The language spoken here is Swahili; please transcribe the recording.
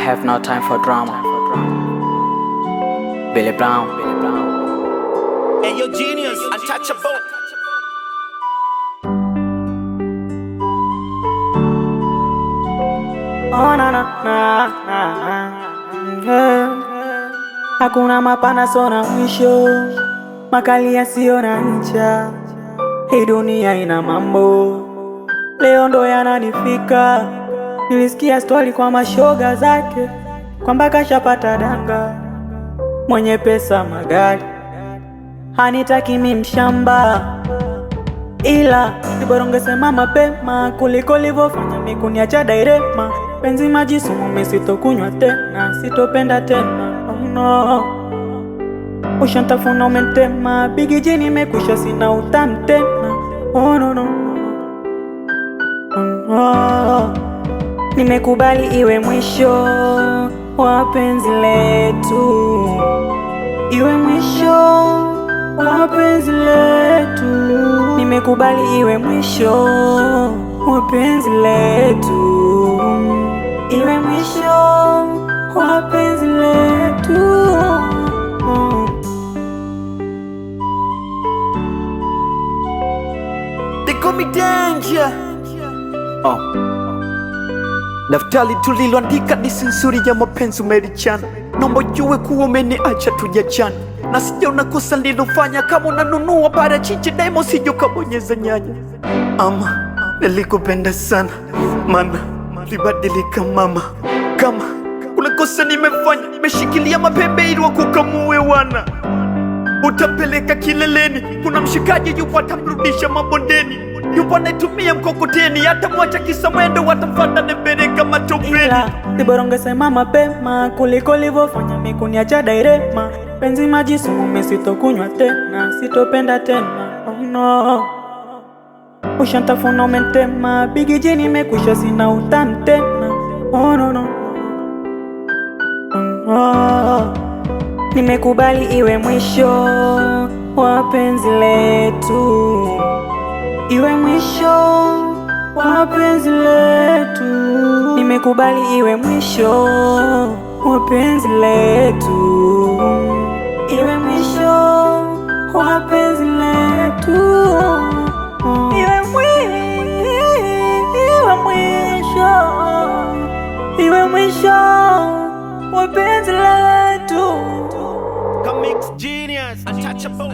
have no time for drama. Billy Brown. Hey, yo, genius, untouchable. Oh, na na na na. Hakuna mapana sona mwisho, makali yasiyo na ncha. Hii dunia ina mambo, leo ndo yananifika. Nilisikia story kwa mashoga zake, kwamba kashapata danga, mwenye pesa magari, hanitaki mi mshamba. Ila bora ungesema mapema kuliko livyofanya mi kuniacha direma. Penzi maji sumu mi sitokunywa tena, sitopenda tena, oh no. Ushantafuna umentema, bigi jini mekwisha sina utamu tena, oh no no. Oh no. Nimekubali iwe mwisho wa penzi letu, iwe mwisho wa penzi letu. Nimekubali iwe mwisho wa penzi letu, iwe mwisho wa penzi letu. They call me danger. Daftari tuliloandika disi nzuri ya mapenzi umelichana. Naomba ujue kuwa umeniacha tujachana, na sijaona kosa nilofanya. Kama unanunua parachichi daima usije ukabonyeza nyanya. Ama nilikupenda sana, mana libadilika mama. Kama kuna kosa nimefanya, nimeshikilia mapembe ili wakukamue wana. Utapeleka kileleni, kuna mshikaji yupo atamrudisha mabondeni. Yupo anaitumia mkokoteni, hata mwacha kisa mwendo watamfata nembele kama topeni. Ila bora ungesema mapema kuliko livyofanya mi kuniacha direma. Penzi maji sumu mi sitokunywa tena, sitopenda tena, oh no. Ushantafuna umentema, bigi jini mekwisha sina utamu tena, oh no no. Oh no. Nimekubali iwe mwisho wa penzi letu, iwe mwisho wa penzi letu. Nimekubali iwe mwisho wa penzi letu, iwe mwisho wa penzi letu. Iwe mwisho wa penzi letu. Come mix genius, untouchable.